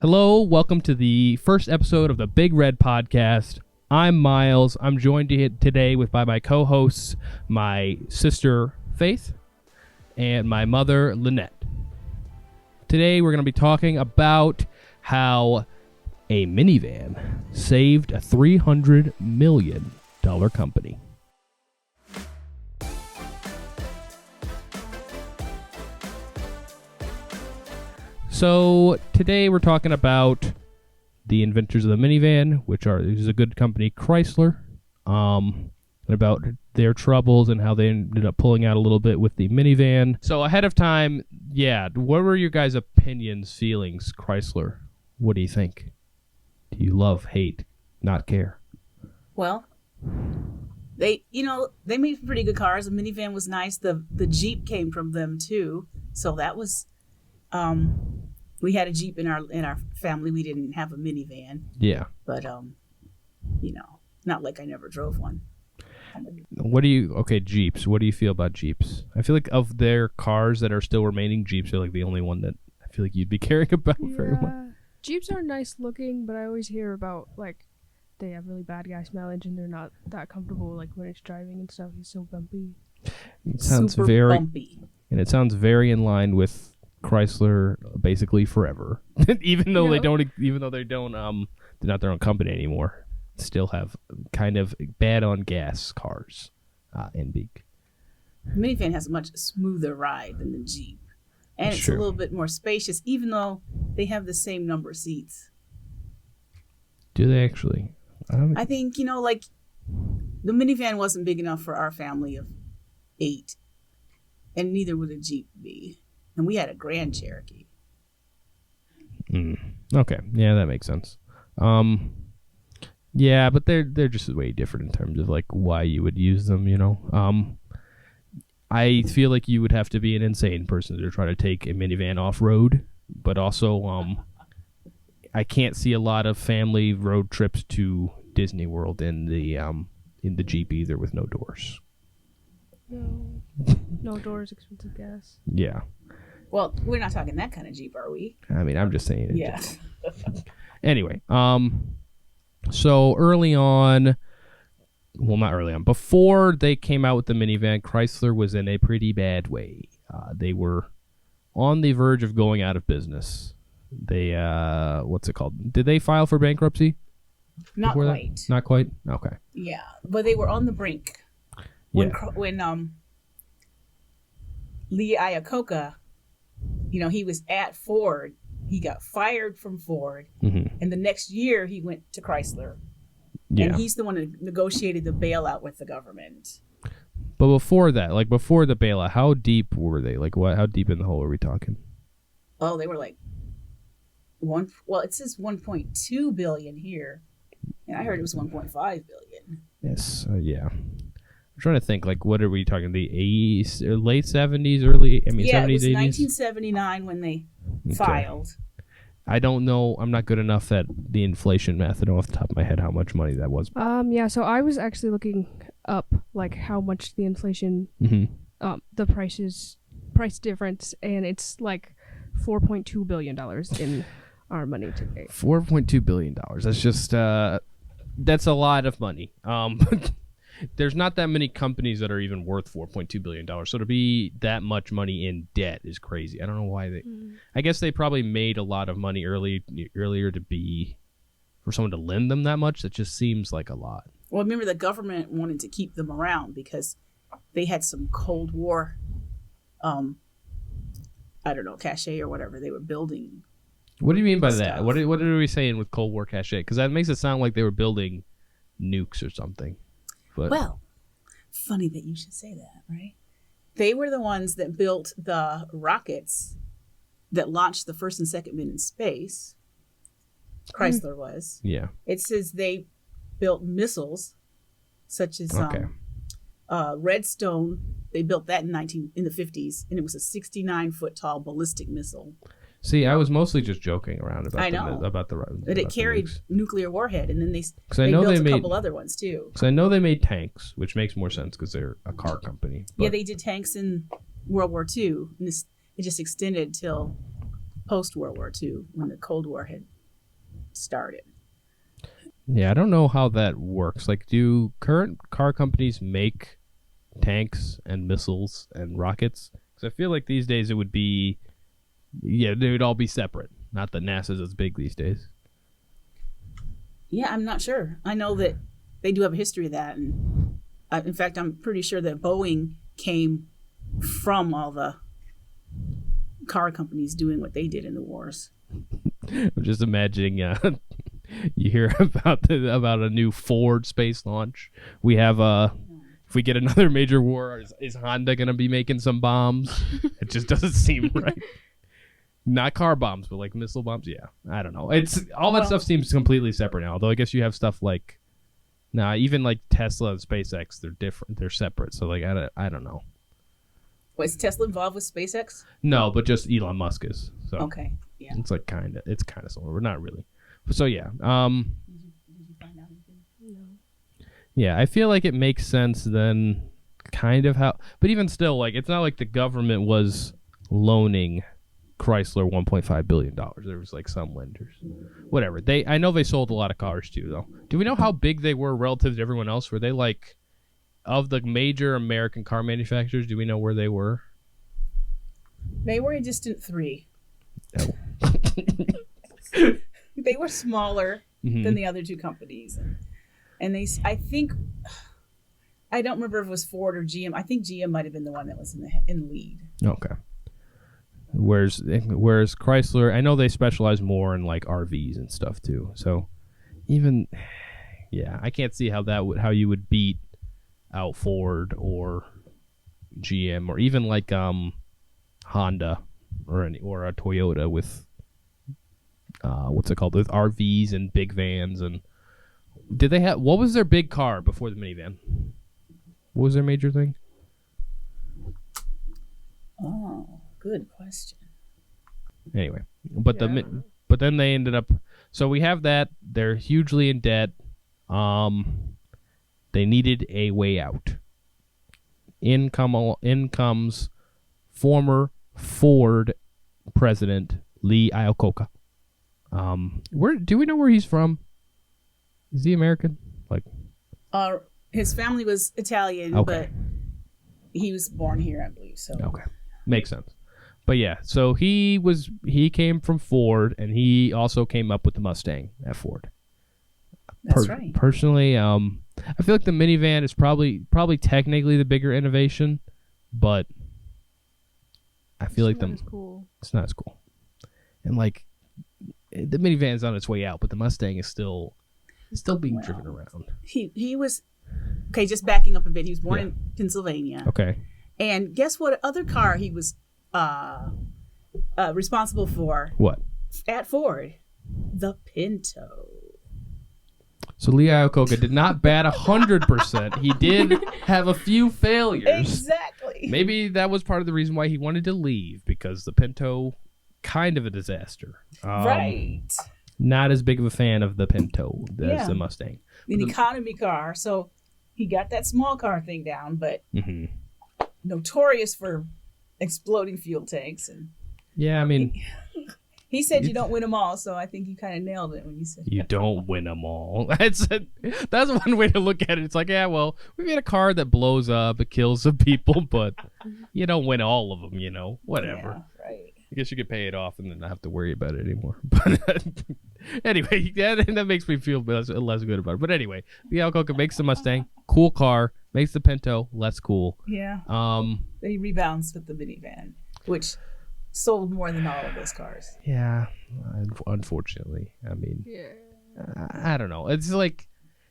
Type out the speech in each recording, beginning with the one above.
Hello, welcome to the first episode of the Big Red Podcast. I'm Miles. I'm joined today by my co-hosts, my sister Faith, and my mother Lynette. Today we're going to be talking about how a minivan saved a $300 million company. So today we're talking about the inventors of the minivan, which is a good company, Chrysler, and about their troubles and how they ended up pulling out a little bit with the minivan. So ahead of time, what were your guys' opinions, feelings, Chrysler? What do you think? Do you love, hate, not care? Well, they made some pretty good cars. The minivan was nice. The Jeep came from them too, so that was. We had a Jeep in our family. We didn't have a minivan. Yeah. But not like I never drove one. Jeeps. What do you feel about Jeeps? I feel like of their cars that are still remaining, Jeeps are like the only one that I feel like you'd be caring about very much. Jeeps are nice looking, but I always hear about like they have really bad gas mileage and they're not that comfortable like when it's driving and stuff. He's so bumpy. It sounds super very bumpy. And it sounds very in line with Chrysler basically forever. even though they don't they're not their own company anymore, still have kind of bad on gas cars in big. The minivan has a much smoother ride than the Jeep. And it's true. A little bit more spacious, even though they have the same number of seats. Do they actually? I think, like the minivan wasn't big enough for our family of 8. And neither would a Jeep be. And we had a Grand Cherokee. Okay, yeah, that makes sense. Yeah, but they're just way different in terms of like why you would use them. I feel like you would have to be an insane person to try to take a minivan off road, but also I can't see a lot of family road trips to Disney World in the Jeep either with no doors. No doors, expensive gas. Yeah. Well, we're not talking that kind of Jeep, are we? I mean, I'm just saying. Yeah. Anyway, so early on, well, not early on, before they came out with the minivan, Chrysler was in a pretty bad way. They were on the verge of going out of business. They, what's it called? Did they file for bankruptcy? Not quite. That? Not quite? Okay. Yeah, but they were on the brink. When Lee Iacocca, he was at Ford. He got fired from Ford. Mm-hmm. And the next year he went to Chrysler. Yeah. And he's the one that negotiated the bailout with the government. But before that, like before the bailout, how deep were they? Like how deep in the hole are we talking? Oh, they were like it says 1.2 billion here. And I heard it was 1.5 billion. Yes. Yeah. I'm trying to think, like, what are we talking? The 80s, late 70s, early, 70s, 80s? Yeah, it was 1979 when they filed. I don't know. I'm not good enough at the inflation math. I don't know off the top of my head how much money that was. Yeah, so I was actually looking up, like, how much the inflation, the price difference, and it's, like, $4.2 billion in our money today. $4.2 billion. That's just, that's a lot of money. There's not that many companies that are even worth $4.2 billion. So to be that much money in debt is crazy. I don't know why they... I guess they probably made a lot of money earlier for someone to lend them that much. That just seems like a lot. Well, remember the government wanted to keep them around because they had some Cold War, cachet or whatever they were building. What do you mean by that? What are we saying with Cold War cachet? Because that makes it sound like they were building nukes or something. But. Well, funny that you should say that, right? They were the ones that built the rockets that launched the first and second men in space. Chrysler was. Yeah. It says they built missiles, such as Redstone. They built that in the 50s, and it was a 69-foot tall ballistic missile. See, I was mostly just joking around about But it carried nuclear warhead, and then they built a couple other ones too. Because I know they made tanks, which makes more sense because they're a car company. Yeah, they did tanks in World War II, and it just extended till post World War II when the Cold War had started. Yeah, I don't know how that works. Like, do current car companies make tanks and missiles and rockets? Because I feel like these days it would be, yeah, they would all be separate. Not that NASA's as big these days. Yeah, I'm not sure. I know that they do have a history of that. And in fact, I'm pretty sure that Boeing came from all the car companies doing what they did in the wars. I'm just imagining you hear about a new Ford space launch. We have if we get another major war, is Honda gonna be making some bombs? It just doesn't seem right. Not car bombs, but like missile bombs. Yeah, I don't know. It's all that stuff seems completely separate now. Although I guess you have stuff like, even like Tesla and SpaceX, they're different. They're separate. So like I don't know. Was Tesla involved with SpaceX? No, but just Elon Musk is. So Okay. Yeah. it's like kind of similar. We're not really. So yeah. Did you find out anything? No. Yeah, I feel like it makes sense then, kind of how. But even still, like it's not like the government was loaning Chrysler $1.5 billion. There was like some lenders, whatever. I know they sold a lot of cars too, though. Do we know how big they were relative to everyone else? Were they like, of the major American car manufacturers? Do we know where they were? They were a distant three. No. They were smaller Mhm. than the other two companies, and I think, I don't remember if it was Ford or GM. I think GM might have been the one that was in the lead. Okay. Whereas Chrysler, I know they specialize more in like RVs and stuff too. So even, yeah, I can't see how you would beat out Ford or GM or even like Honda or a Toyota with what's it called, with RVs and big vans. And what was their big car before the minivan? What was their major thing? Oh, good question. Anyway, but Yeah. but then they ended up. So we have that. They're hugely in debt. They needed a way out. In comes former Ford president Lee Iacocca. Where do we know where he's from? Is he American? Like, His family was Italian, Okay. but he was born here, I believe. So okay, makes sense. But yeah, so he came from Ford, and he also came up with the Mustang at Ford. that's right. Personally, I feel like the minivan is probably technically the bigger innovation, but I feel like It's cool. it's not as cool. And like the minivan's on its way out, but the Mustang is still being driven around. He was, okay, just backing up a bit. He was born in Pennsylvania. Okay. And guess what other car he was responsible for What? at Ford? The Pinto. So Lee Iacocca did not bat 100%. He did have a few failures. Exactly. Maybe that was part of the reason why he wanted to leave, because the Pinto, kind of a disaster. Right. Not as big of a fan of the Pinto as Yeah. the Mustang. An economy car. So he got that small car thing down, but Hmm. notorious for exploding fuel tanks. And Yeah, I mean, he said you don't win them all, so I think you kind of nailed it when you said you don't win them all. That's one way to look at it. It's like, yeah, well, we made a car that blows up, it kills some people, but you don't win all of them, whatever. Yeah, right. I guess you could pay it off and then not have to worry about it anymore. But anyway, that makes me feel less good about it. But anyway, the Iacocca makes the Mustang, cool car, makes the Pinto less cool. Yeah. Um, He rebounds with the minivan, which sold more than all of those cars. yeah, unfortunately. I mean, Yeah. I don't know. It's like,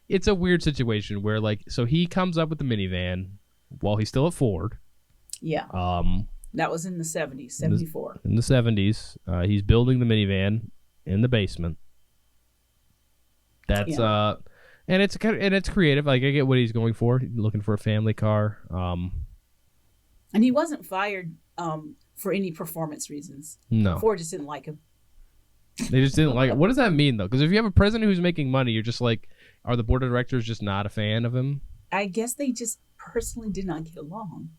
it's a weird situation where, like, so he comes up with the minivan while he's still at Ford. Yeah. That was in the 70s, 74. In the 70s, he's building the minivan in the basement. That's and it's creative. Like, I get what he's going for. He's looking for a family car. And he wasn't fired for any performance reasons. No, Ford just didn't like him. they just didn't like it. What does that mean though? Because if you have a president who's making money, you're just like, are the board of directors just not a fan of him? I guess they just personally did not get along.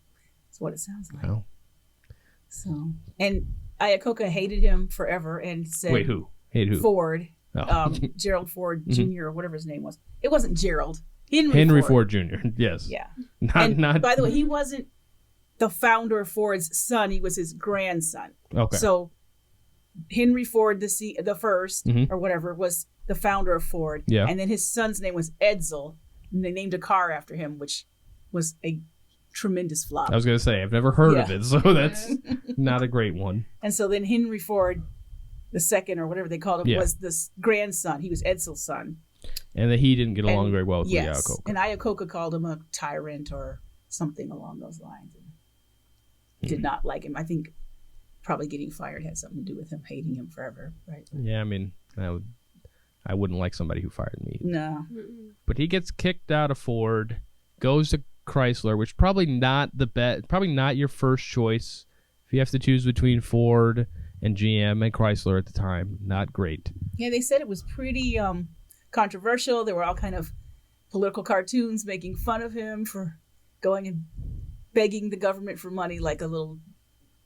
That's what it sounds like. No. So, and Iacocca hated him forever and said, Wait, who? Hate who? Ford. Oh. Gerald Ford Mhm. Jr. or whatever his name was. It wasn't Gerald. Henry Ford Jr. Yes. Yeah. Not. Not. By the way, he wasn't the founder of Ford's son. He was his grandson. Okay. So Henry Ford, the first Mhm. or whatever, was the founder of Ford. Yeah. And then his son's name was Edsel, and they named a car after him, which was a tremendous flop. I was gonna say I've never heard of Yeah. it, so that's not a great one. And so then Henry Ford, the second or whatever they called him, Yeah. was the grandson. He was Edsel's son. And that he didn't get along And- very well with Lee yes. Iacocca. And Iacocca called him a tyrant or something along those lines. And did not like him. I think probably getting fired had something to do with him hating him forever, right? Yeah, I mean, I wouldn't like somebody who fired me. No. But he gets kicked out of Ford, goes to Chrysler, which probably not the best, probably not your first choice. If you have to choose between Ford and GM and Chrysler at the time, not great. Yeah, they said it was pretty controversial. There were all kind of political cartoons making fun of him for going and begging the government for money like a little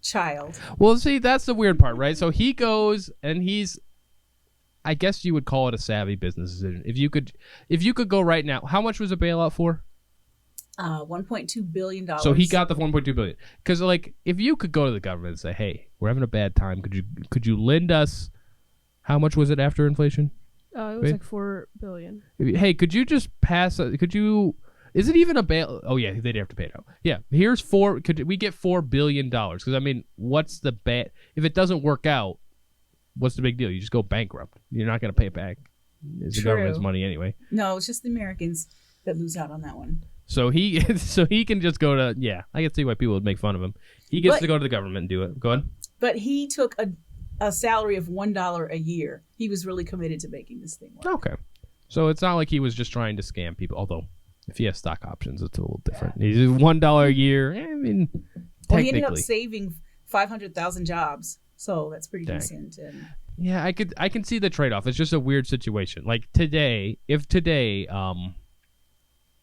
child. Well, see, that's the weird part, right? So he goes and I guess you would call it a savvy business decision. If you could go right now, how much was a bailout for? $1.2 billion. So he got the 1.2 billion. Because like, if you could go to the government and say, "Hey, we're having a bad time. Could you lend us? How much was it after inflation? It was Wait. like $4 billion. Hey, could you just pass? Could you? Is it even a bail? Oh yeah, they'd have to pay it out. Yeah, here's four. Could we get $4 billion? Because I mean, what's the bad? If it doesn't work out, what's the big deal? You just go bankrupt. You're not going to pay it back. It's the True. government's money anyway. No, it's just the Americans that lose out on that one. So he can just go to, yeah, I can see why people would make fun of him. He gets But- to go to the government and do it. Go ahead. But he took a salary of $1 a year. He was really committed to making this thing work. Okay. So it's not like he was just trying to scam people, although if he has stock options, it's a little different. He's $1 a year. I mean, Well, he ended up technically. saving 500,000 jobs. So that's pretty Dang. decent. And Yeah, I can see the trade-off. It's just a weird situation. Like today,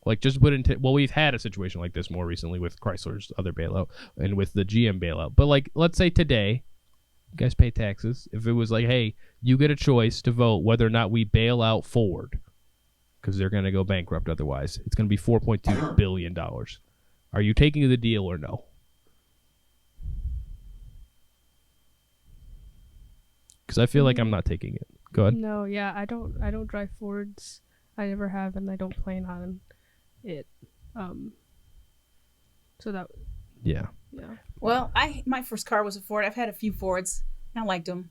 like just put into, well, we've had a situation like this more recently with Chrysler's other bailout and with the GM bailout. But like, let's say today, you guys pay taxes. If it was like, hey, you get a choice to vote whether or not we bail out Ford because they're going to go bankrupt otherwise, it's going to be $4.2 billion. Are you taking the deal or no? Because I feel like I'm not taking it. Go ahead. No, yeah, I don't drive Fords. I never have, and I don't plan on it. So that, Yeah. yeah. well, my first car was a Ford. I've had a few Fords. I liked them.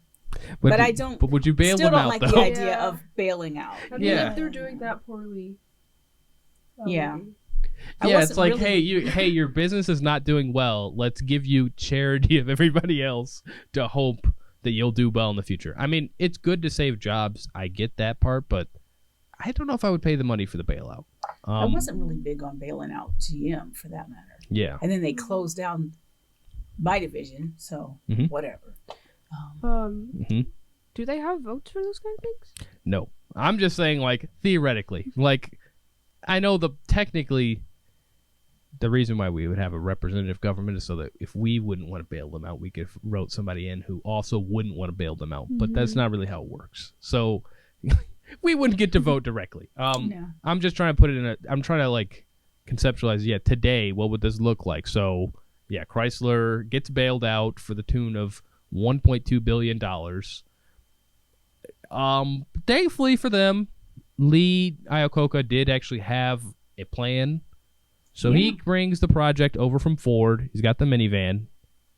But I don't- But would you bail Still them don't out like though? the idea Yeah. of bailing out. I mean, Yeah. if they're doing that poorly. Yeah. maybe. I Yeah, it's wasn't like, really- hey, your business is not doing well. Let's give you charity of everybody else to hope that you'll do well in the future. I mean, it's good to save jobs. I get that part, but I don't know if I would pay the money for the bailout. I wasn't really big on bailing out GM for that matter. Yeah. And then they closed down my division, so Mhm. whatever. hmm Do they have votes for those kind of things? No, I'm just saying, like, theoretically, like, I know technically the reason why we would have a representative government is so that if we wouldn't want to bail them out, we could vote somebody in who also wouldn't want to bail them out. But that's not really how it works. So we wouldn't get to vote directly. Yeah. I'm just trying to put it in I'm trying to like conceptualize, yeah, today, what would this look like? So yeah, Chrysler gets bailed out for the tune of $1.2 billion. Thankfully for them, Lee Iacocca did actually have a plan. So he brings the project over from Ford. He's got the minivan.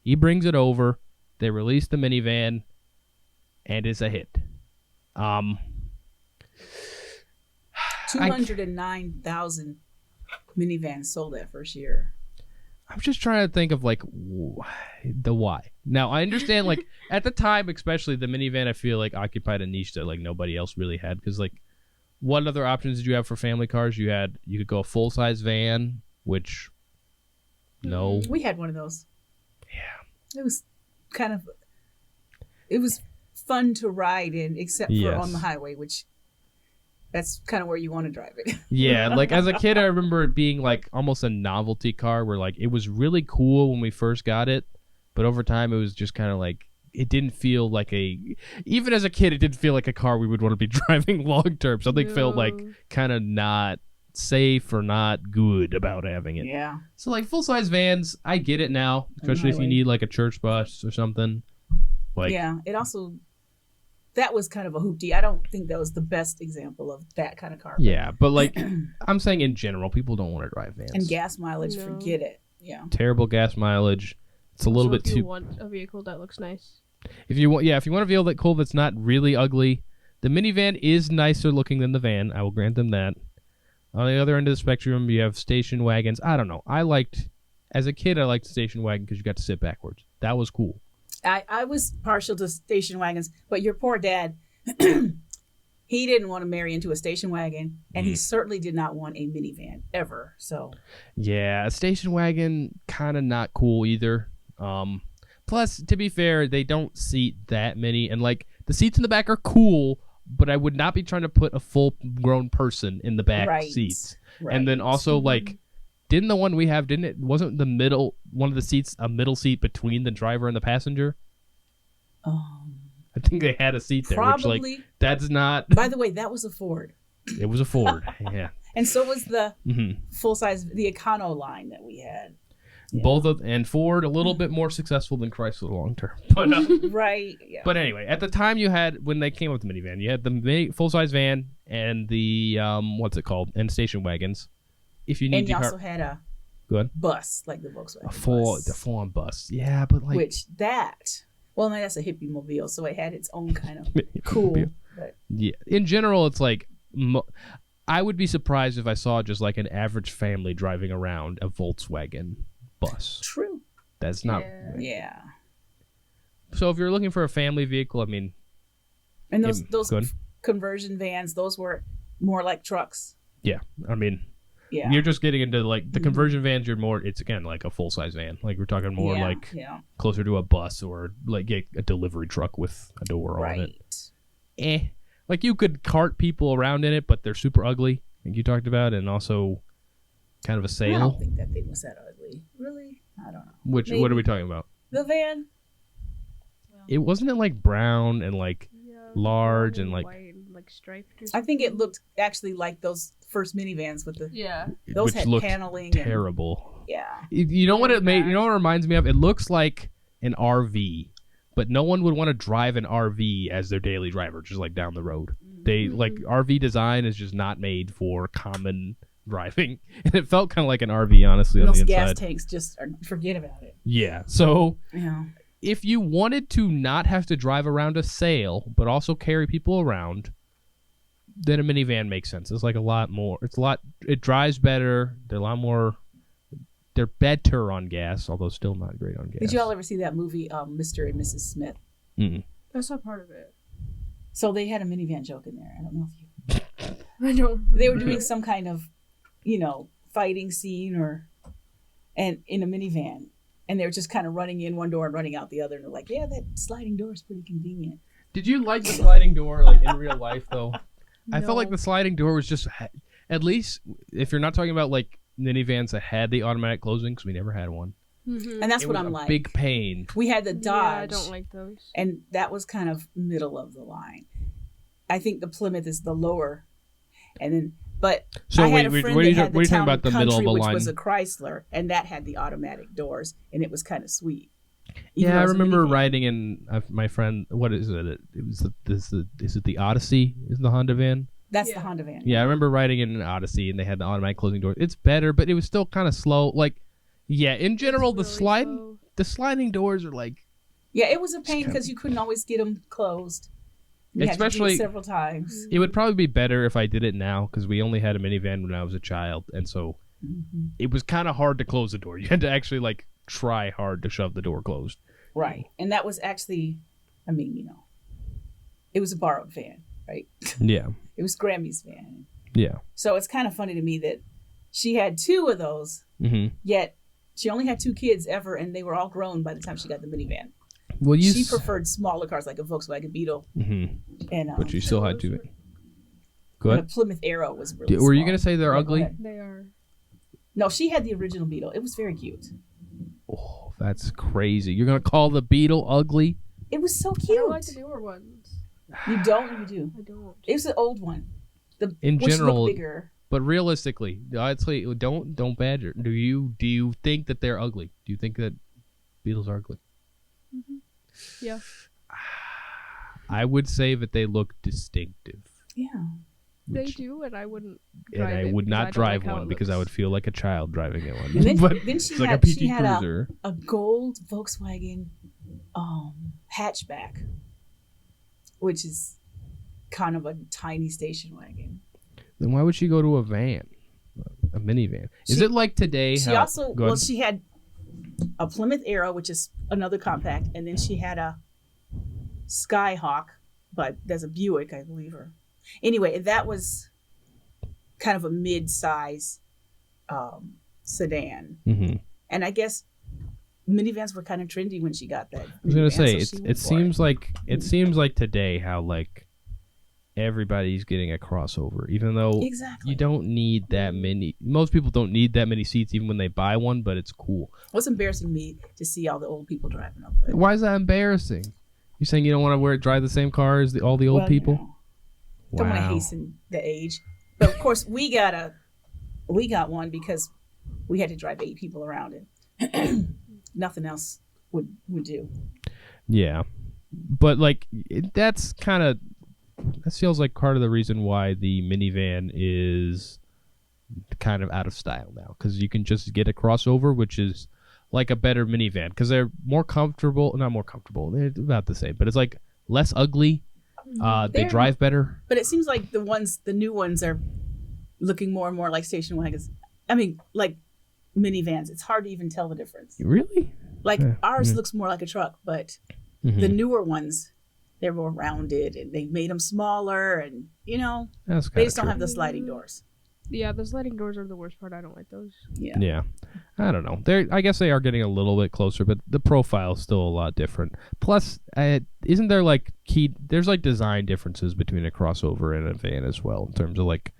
He brings it over. They release the minivan, and it's a hit. 209,000 minivans sold that first year. I'm just trying to think of like the why. Now I understand, like at the time, especially the minivan, I feel like occupied a niche that like nobody else really had. Because like, what other options did you have for family cars? You could go a full size van, which no, We had one of those. yeah, It was fun to ride in, except for Yes. on the highway, which that's kind of where you want to drive it. yeah. Like as a kid, I remember it being like almost a novelty car, where like it was really cool when we first got it, but over time it was just kind of like it didn't feel like even as a kid, it didn't feel like a car we would want to be driving long term. Something felt like kind of not safe or not good about having it. Yeah. So like full size vans, I get it now, especially if you need like a church bus or something. Like, yeah, it also, that was kind of a hoopty. I don't think that was the best example of that kind of car. Yeah, but like I'm saying in general, people don't want to drive vans. And gas mileage, forget it. Yeah. Terrible gas mileage. It's a little bit if too. you want a vehicle that looks nice. If you want a vehicle that's not really ugly, the minivan is nicer looking than the van. I will grant them that. On the other end of the spectrum, you have station wagons. I don't know. As a kid, I liked the station wagon because you got to sit backwards. That was cool. I was partial to station wagons, but your poor dad, he didn't want to marry into a station wagon, and he certainly did not want a minivan ever. So yeah, a station wagon kind of not cool either. Plus, to be fair, they don't seat that many, and like the seats in the back are cool, but I would not be trying to put a full-grown person in the back seats. Right. And then also like. Didn't the one we have, wasn't the middle, one of the seats, a middle seat between the driver and the passenger? I think they had a seat there. Probably. Which, like, that's not. By the way, that was a Ford. It was a Ford, yeah. And so was the full-size, the Econo line that we had. Yeah. And Ford, a little bit more successful than Chrysler long-term. But, right, yeah. But anyway, at the time when they came up with the minivan, you had the full-size van and the, what's it called, and station wagons. If you need and you also had a bus, like the Volkswagen the full-on bus. Yeah, but like... that's a hippie mobile, so it had its own kind of cool. But. Yeah, in general, it's like... I would be surprised if I saw just like an average family driving around a Volkswagen bus. True. That's not... Yeah. So if you're looking for a family vehicle, I mean... And those conversion vans, those were more like trucks. Yeah, I mean... Yeah. You're just getting into like the conversion vans. It's again like a full size van. Like we're talking more closer to a bus or like a delivery truck with a door on it. Like you could cart people around in it, but they're super ugly, like you talked about, and also kind of a sail. I don't think that thing was that ugly. Really? I don't know. What are we talking about? The van. It wasn't like brown and like large and like white, like striped. I think it looked actually like those first minivans with the those which had paneling. Terrible. You know what it made? You know what it reminds me of? It looks like an RV, but no one would want to drive an RV as their daily driver, just like down the road. They like RV design is just not made for common driving, and it felt kind of like an RV, honestly. And on those the inside. gas tanks just forget about it. Yeah. So if you wanted to not have to drive around a sail, but also carry people around, then a minivan makes sense. It's like a lot more. It drives better. They're better on gas, although still not great on gas. Did you all ever see that movie, Mr. and Mrs. Smith? I saw part of it. So they had a minivan joke in there. I don't know if you... I don't. They were doing some kind of, fighting scene and in a minivan. And they were just kind of running in one door and running out the other. And they're like, yeah, that sliding door is pretty convenient. Did you like the sliding door like in real life, though? No. I felt like the sliding door was just, at least if you're not talking about like minivans that had the automatic closing, because we never had one. And that's what I'm like. Big pain. We had the Dodge. Yeah, I don't like those. And that was kind of middle of the line. I think the Plymouth is the lower. And then, but I had a friend that had the Town and Country, which was a Chrysler, and that had the automatic doors, and it was kind of sweet. Yeah, I remember riding in my friend. What is it? It was is it the Odyssey? Is the Honda van? That's the Honda van. Yeah, I remember riding in an Odyssey, and they had the automatic closing doors. It's better, but it was still kind of slow. Like, yeah, in general, the sliding doors are like. Yeah, it was a pain because you couldn't always get them closed. You had to do it several times. It would probably be better if I did it now because we only had a minivan when I was a child, and so it was kind of hard to close the door. You had to actually like try hard to shove the door closed. Right, and that was actually, it was a borrowed van, right? Yeah. It was Grammy's van. Yeah. So it's kind of funny to me that she had two of those, yet she only had two kids ever, and they were all grown by the time she got the minivan. Well, she preferred smaller cars like a Volkswagen Beetle, and but she still had to. Go ahead. A Plymouth Arrow was really. Were you going to say they're ugly? They are. No, she had the original Beetle. It was very cute. Oh, that's crazy! You're going to call the Beetle ugly? It was so I cute. don't like the newer ones. You don't or you do? I don't. It was the old one. In which general, looked bigger. but realistically, I'd say don't badger. Do you think that they're ugly? Do you think that Beetles are ugly? Mm-hmm. Yeah. I would say that they look distinctive. Yeah. They do, and I wouldn't And drive I it would because I not don't drive like how one it because I would looks. feel like a child driving it one. And then, but then she it's like had, a PT she had Cruiser. a gold Volkswagen hatchback, which is kind of a tiny station wagon. Then why would she go to a van, a minivan? Is it like today? She how, also, well, she had a Plymouth Arrow, which is another compact, and then she had a Skyhawk, but there's a Buick, I believe. Or anyway, that was kind of a mid-size sedan, Mm-hmm. and I guess minivans were kind of trendy when she got that. I was gonna say so it seems like today how like everybody's getting a crossover, even though exactly you don't need that many. Most people don't need that many seats even when they buy one, but it's cool. What's embarrassing me to see all the old people driving up. But, Why is that embarrassing? You saying you don't want to drive the same car as all the old well, people? You know, don't want to hasten the age, but of course we got one because we had to drive 8 people around it. Nothing else would do. Yeah, but like that feels like part of the reason why the minivan is kind of out of style now, because you can just get a crossover, which is like a better minivan because they're more comfortable. Not more comfortable, they're about the same, but it's like less ugly. They drive better. But it seems like the new ones are looking more and more like station wagons. I mean, like minivans. It's hard to even tell the difference. Really? Like ours looks more like a truck, but the newer ones, they're more rounded and they made them smaller, and they just don't have the sliding doors. Yeah, the sliding doors are the worst part. I don't like those. Yeah. I don't know. I guess they are getting a little bit closer, but the profile is still a lot different. Plus, isn't there like there's like design differences between a crossover and a van as well in terms of like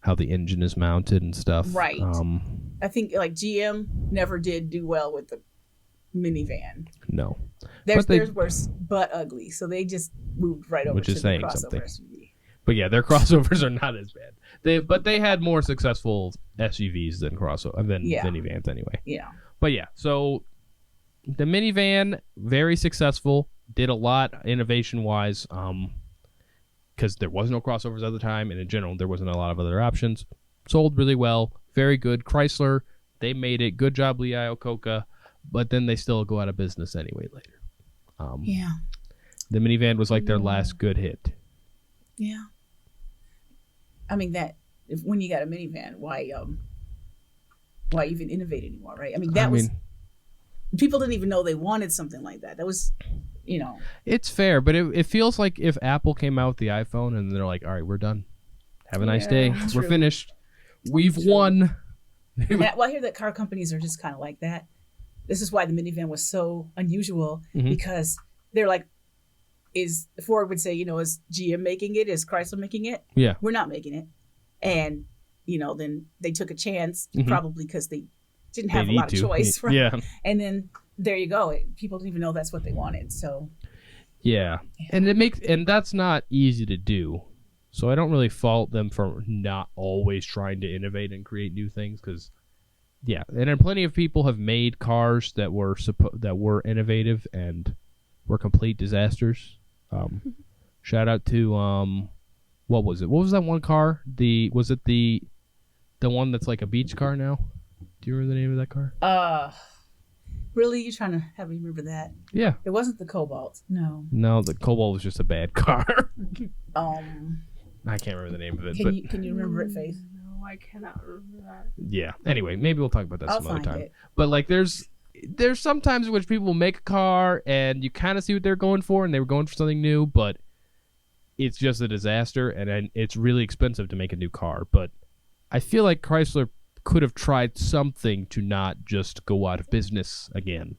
how the engine is mounted and stuff. Right. I think like GM never did do well with the minivan. No. Theirs worse but ugly, so they just moved right over which to is the saying crossover something. SUV. But yeah, their crossovers are not as bad. They had more successful SUVs than minivans anyway. Yeah. But yeah, so the minivan, very successful, did a lot innovation wise, because there was no crossovers at the time, and in general there wasn't a lot of other options. Sold really well, very good. Chrysler, they made it. Good job, Lee Iacocca, but then they still go out of business anyway later. Yeah. The minivan was like their last good hit. Yeah. I mean when you got a minivan, why even innovate anymore, right? I mean, people didn't even know they wanted something like that. That was, It's fair, but it feels like if Apple came out with the iPhone and they're like, all right, we're done. Have a nice day. True. We're finished. We've won. Well, I hear that car companies are just kind of like that. This is why the minivan was so unusual, because they're like, Ford would say, is GM making it? Is Chrysler making it? Yeah. We're not making it. And, then they took a chance, probably because they didn't have a lot of choice. Right? Yeah. And then there you go. People didn't even know that's what they wanted. So. Yeah. And that's not easy to do. So I don't really fault them for not always trying to innovate and create new things, because yeah, and then plenty of people have made cars that were innovative and were complete disasters. Shout out to what was it? What was that one car? Was it the one that's like a beach car now? Do you remember the name of that car? Really? You're trying to have me remember that? Yeah. It wasn't the Cobalt. No. No, the Cobalt was just a bad car. I can't remember the name of it. Can you remember it, Faith? No, I cannot remember that. Yeah. Anyway, maybe we'll talk about that some other time. It. But like, there's some times in which people will make a car and you kind of see what they're going for, and they were going for something new, but it's just a disaster, and it's really expensive to make a new car. But I feel like Chrysler could have tried something to not just go out of business again.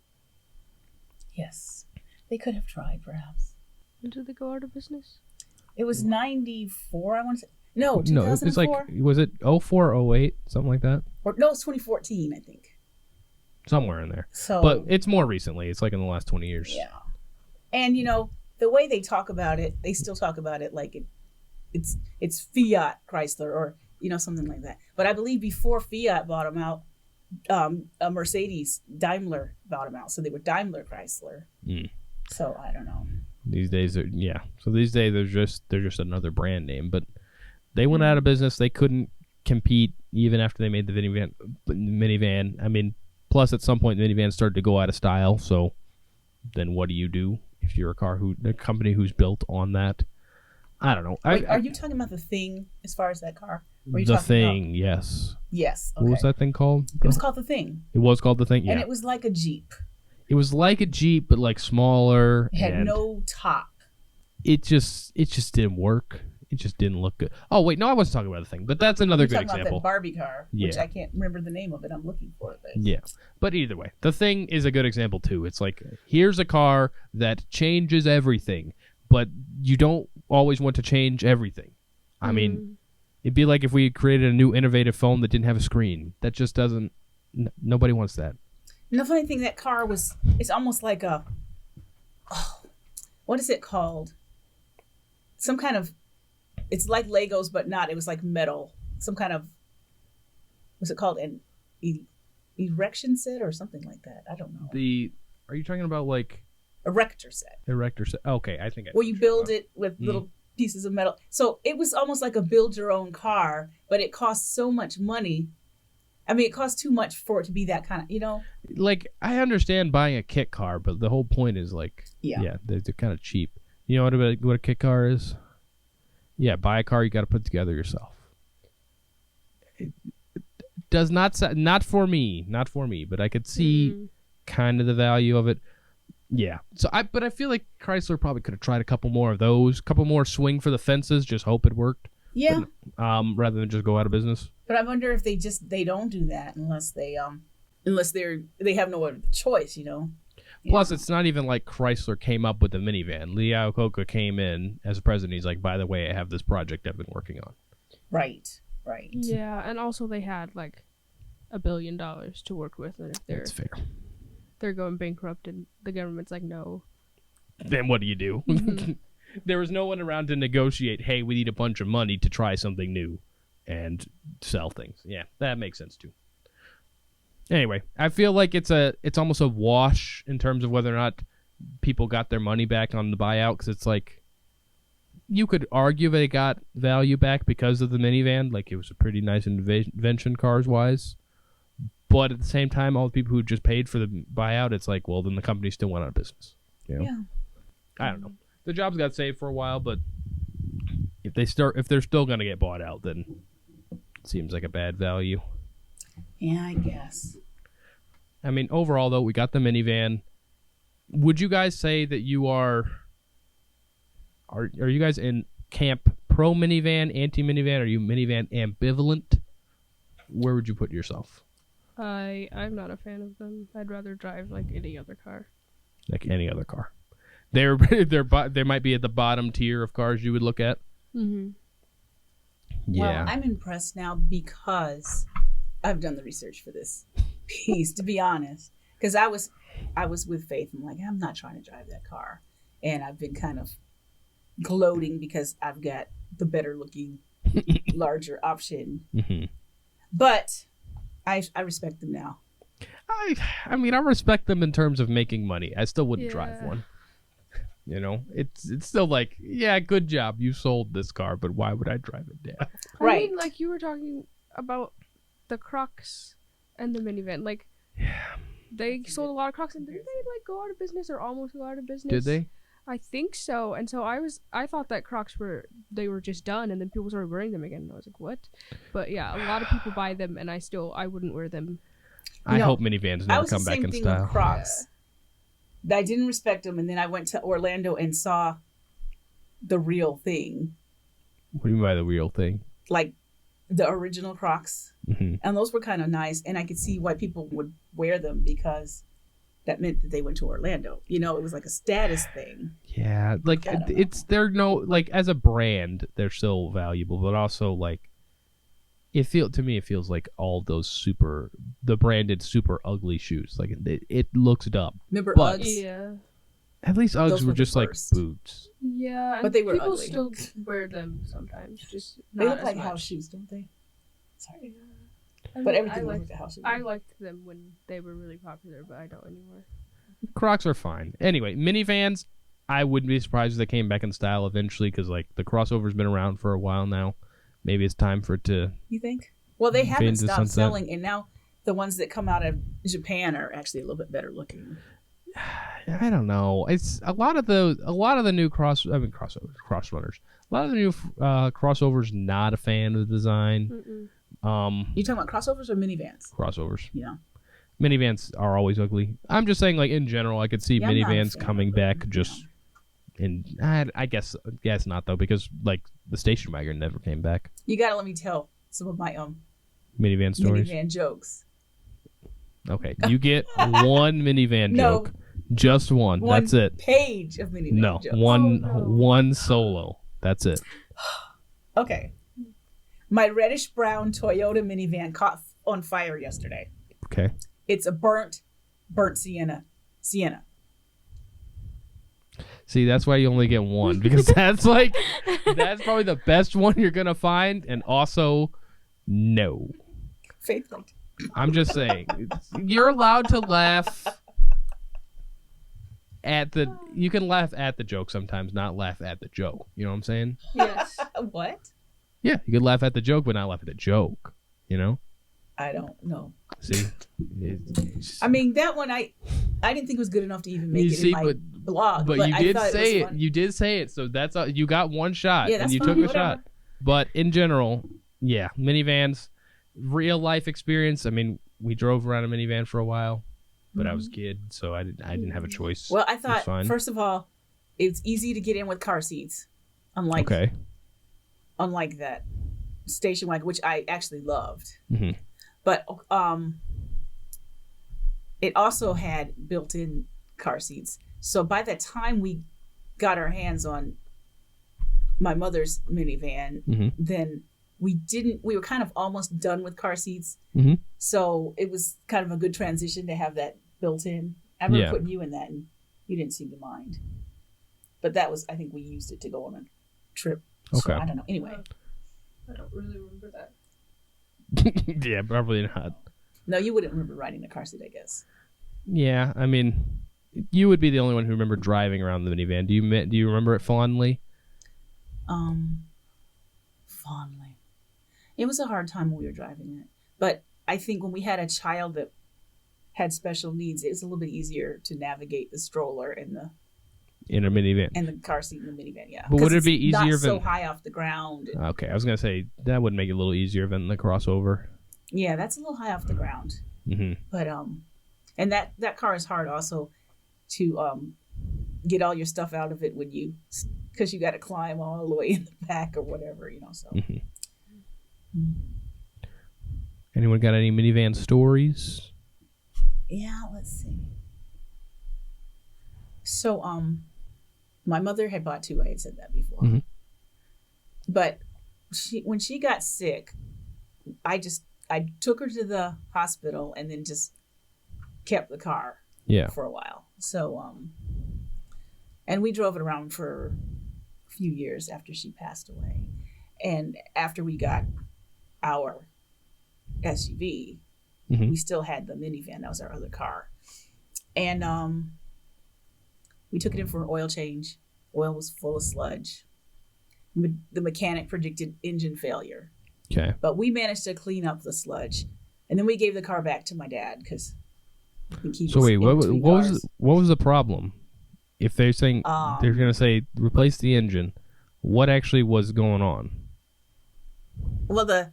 Yes, they could have tried, perhaps. When did they go out of business? It was 94, I want to say. No, 2004? No, it's like, was it 04, 08, something like that? No, it's 2014, I think. Somewhere in there. So, but it's more recently. It's like in the last 20 years. Yeah. And the way they talk about it, they still talk about it like it's Fiat Chrysler or something like that. But I believe before Fiat bought them out, a Mercedes Daimler bought them out, so they were Daimler Chrysler. So I don't know. These days, So these days, they're just another brand name. But they went out of business. They couldn't compete even after they made the minivan. I mean, plus at some point, the minivan started to go out of style. So then, what do you do if you're a company who's built on that? I don't know. Wait, are you talking about the Thing as far as that car? The Thing, yes. Yes. Okay. What was that thing called? It was called the Thing. It was called the Thing, yeah. And it was like a Jeep. It was like a Jeep, but like smaller. It had no top. It just didn't work. It just didn't look good. Oh wait, no, I wasn't talking about the Thing, but that's another good example. About that Barbie car, which I can't remember the name of it. I'm looking for it. Yeah, but either way, the Thing is a good example too. It's like, here's a car that changes everything, but you don't always want to change everything. I mean, it'd be like if we created a new innovative phone that didn't have a screen. That just doesn't. Nobody wants that. And the funny thing, that car it's almost like what is it called? Some kind of, it's like Legos, but not. It was like metal. Some kind of, what's it called? An erection set or something like that. I don't know. Are you talking about like erector set? Erector set. Okay, I think. Where you build it with little pieces of metal. So it was almost like a build your own car, but it cost so much money. I mean, it costs too much for it to be that kind of, Like, I understand buying a kit car, but the whole point is like, they're kind of cheap. You know what a kit car is? Yeah, buy a car you got to put together yourself. It does not for me, but I could see kind of the value of it. Yeah. So but I feel like Chrysler probably could have tried a couple more of those, couple more swing for the fences, just hope it worked. Yeah. But, rather than just go out of business. But I wonder if they don't do that unless they have no other choice, Plus, it's not even like Chrysler came up with the minivan. Lee Iacocca came in as president. He's like, by the way, I have this project I've been working on. Right. Yeah, and also they had like $1 billion to work with, and if that's fair. They're going bankrupt, and the government's like, no. Then what do you do? There was no one around to negotiate. Hey, we need a bunch of money to try something new and sell things. Yeah, that makes sense too. Anyway, I feel like it's almost a wash in terms of whether or not people got their money back on the buyout, because it's like, you could argue they got value back because of the minivan. Like, it was a pretty nice invention cars-wise. But at the same time, all the people who just paid for the buyout, it's like, well, then the company still went out of business. Yeah. I don't know. The jobs got saved for a while, but if they're still going to get bought out, then it seems like a bad value. Yeah, I guess. I mean, overall, though, we got the minivan. Would you guys say that you are you guys in camp pro minivan, anti minivan? Are you minivan ambivalent? Where would you put yourself? I'm not a fan of them. I'd rather drive like any other car. Like any other car. They might be at the bottom tier of cars you would look at. Mm-hmm. Yeah. Well, I'm impressed now because I've done the research for this piece, to be honest. Because I was with Faith. I'm like, I'm not trying to drive that car. And I've been kind of gloating because I've got the better looking, larger option. Mm-hmm. But I respect them now. I mean, I respect them in terms of making money. I still wouldn't drive one. It's still like, yeah, good job. You sold this car, but why would I drive it down? Right. I mean, like you were talking about the Crocs and the minivan. Like, they sold a lot of Crocs, and didn't they like go out of business or almost go out of business? Did they? I think so. And so I thought that Crocs were just done, and then people started wearing them again. And I was like, what? But yeah, a lot of people buy them, and I wouldn't wear them. I hope minivans never come back in style. I was the same thing with Crocs. I didn't respect them, and then I went to Orlando and saw the real thing. What do you mean by the real thing? Like the original Crocs. Mm-hmm. And those were kind of nice, and I could see why people would wear them because that meant that they went to Orlando. It was like a status thing. Yeah, like they're like as a brand, they're still valuable, but also like it feels like all those the branded super ugly shoes. Like it looks dumb. Remember Uggs? Yeah. At least Uggs Those were were the just like first. boots. Yeah, But they were people ugly. still wear them sometimes. Just They not look as like much. house shoes, don't they? Sorry. I But mean, everything I looks liked, like a house shoe. I liked them when they were really popular, but I don't anymore. Crocs are fine. Anyway, minivans, I wouldn't be surprised if they came back in style eventually because like the crossover's been around for a while now. Maybe it's time for it to. You think? Well, they Fade haven't into stopped sunset. selling, and now the ones that come out of Japan are actually a little bit better looking. I don't know. It's a lot of the new cross runners. A lot of the new crossovers. Not a fan of the design. You talking about crossovers or minivans? Crossovers. You know, Minivans are always ugly. I'm just saying, like in general, I could see Yeah, I'm not a minivans fan coming of them, back. Just in, I guess not though, because like the station wagon never came back. you gotta let me tell some of my Minivan stories. minivan jokes. Okay, you get one minivan No. joke, just one. One That's it. page of minivan No, jokes. one solo. That's it. Okay. My reddish brown Toyota minivan caught on fire yesterday. Okay. It's a burnt sienna. See, that's why you only get one because that's probably the best one you're gonna find, and also no. Faith linked. I'm just saying, you're allowed to laugh at the. You can laugh at the joke sometimes, not laugh at the joke. You know what I'm saying? Yes. What? Yeah, you can laugh at the joke, but not laugh at the joke. You know? I don't know. See, I mean, that one I didn't think was good enough to even make it in my blog. But you I did thought say was it. funny. You did say it. So that's all, you got one shot, Yeah, and that's you fine, took a whatever. shot. But in general, yeah, minivans, real life experience. I mean, we drove around a minivan for a while, but I was a kid, so I didn't have a choice. Well, I It was thought fine. first of all, it's easy to get in with car seats, unlike that station wagon, which I actually loved. Mhm. But it also had built-in car seats. So by the time we got our hands on my mother's minivan, Mhm. then we were kind of almost done with car seats. Mhm. So it was kind of a good transition to have that built in. I remember Yeah. putting you in that and you didn't seem to mind. But that was, I think we used it to go on a trip. So, Okay. I don't know. Anyway, I don't really remember that. Yeah, probably not. no, you wouldn't remember riding the car seat, I guess. Yeah, I mean, you would be the only one who remembered driving around the minivan. Do you remember it fondly? Fondly. It was a hard time when we were driving it. But I think when we had a child that had special needs, it was a little bit easier to navigate the stroller and the In a car seat in the minivan, yeah. But would 'Cause it be it's easier not so than- high off the ground? Okay, I was gonna say that would make it a little easier than the crossover. Yeah, that's a little high off the ground. Hmm. But and that car is hard also to get all your stuff out of it when because you got to climb all the way in the back or whatever, so. Anyone got any minivan stories? Yeah, let's see. So, my mother had bought two. I had said that before. Mhm. But when she got sick, I took her to the hospital and then just kept the car Yeah. for a while. So, and we drove it around for a few years after she passed away. And after we got our SUV, Mhm. we still had the minivan. That was our other car. And we took it in for an oil change. Oil was full of sludge. The mechanic predicted engine failure. Okay. But we managed to clean up the sludge. And then we gave the car back to my dad because So wait, what was the problem? If they're saying they're gonna say replace the engine, what actually was going on? Well,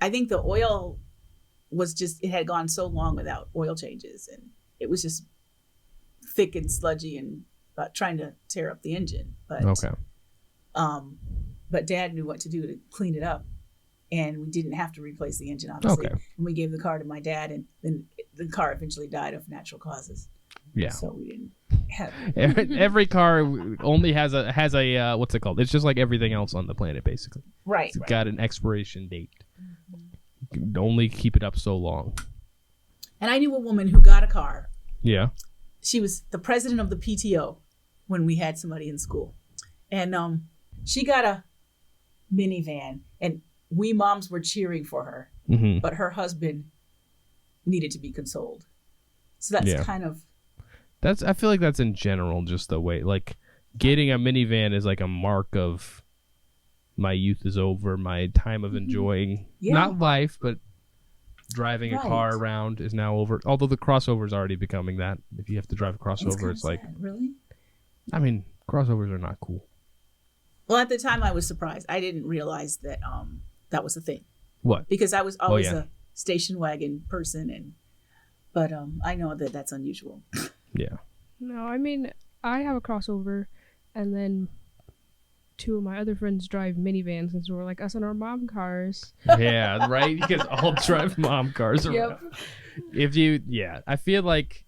I think the oil was it had gone so long without oil changes, and it was just thick and sludgy and trying to tear up the engine. But Okay. But Dad knew what to do to clean it up, and we didn't have to replace the engine, obviously. Okay. And we gave the car to my dad, and then the car eventually died of natural causes. Yeah. So we didn't have. Every car only has a what's it called? It's just like everything else on the planet, basically. Right. It's got an expiration date. You can only keep it up so long. And I knew a woman who got a car. Yeah. She was the president of the PTO. when we had somebody in school. And she got a minivan, and we moms were cheering for her, but her husband needed to be consoled. So that's kind of... I feel like that's in general just the way, like, getting a minivan is like a mark of my youth is over, my time of enjoying, not life, but driving a car around is now over. Although the crossover is already becoming that. If you have to drive a crossover, it's like... Really? I mean, crossovers are not cool. Well, at the time I was surprised. I didn't realize that that was a thing. What? Because I was always a station wagon person, but I know that that's unusual. Yeah. No, I mean, I have a crossover, and then 2 of my other friends drive minivans, and so we're like us and our mom cars. Yeah, right? You guys all drive mom cars around. I feel like,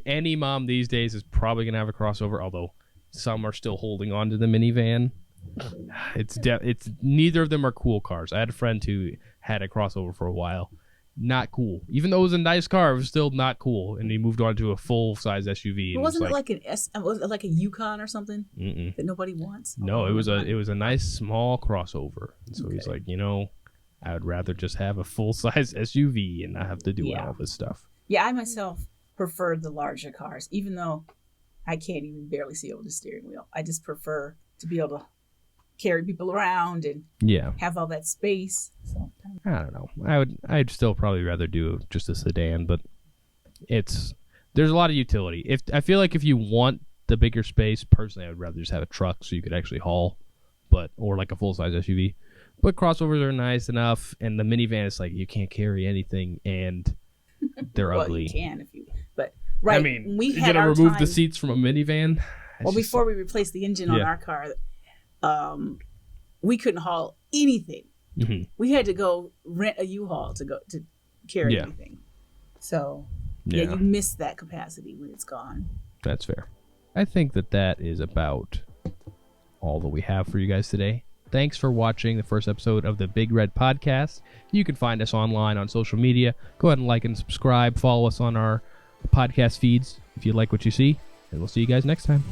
any mom these days is probably going to have a crossover, although some are still holding on to the minivan. It's neither of them are cool cars. I had a friend who had a crossover for a while. Not cool. Even though it was a nice car, it was still not cool. And he moved on to a full-size SUV. But wasn't it was it like a Yukon or something that nobody wants? No, it was a nice small crossover. And so he's like, I would rather just have a full-size SUV and not have to do all this stuff. Yeah, I myself prefer the larger cars, even though I can't even barely see over the steering wheel. I just prefer to be able to carry people around and have all that space. So I don't know. I'd still probably rather do just a sedan, but there's a lot of utility. I feel like if you want the bigger space, personally, I would rather just have a truck so you could actually haul, or like a full size SUV. But crossovers are nice enough, and the minivan is like you can't carry anything, and they're ugly. You can but right. I mean, you're gonna remove the seats from a minivan. Well, before we replaced the engine on our car, we couldn't haul anything. We had to go rent a U-Haul to carry anything. So you miss that capacity when it's gone. That's fair. I think that is about all that we have for you guys today. Thanks for watching the first episode of the Big Red Podcast. You can find us online on social media. Go ahead and like and subscribe. Follow us on our podcast feeds if you like what you see. And we'll see you guys next time.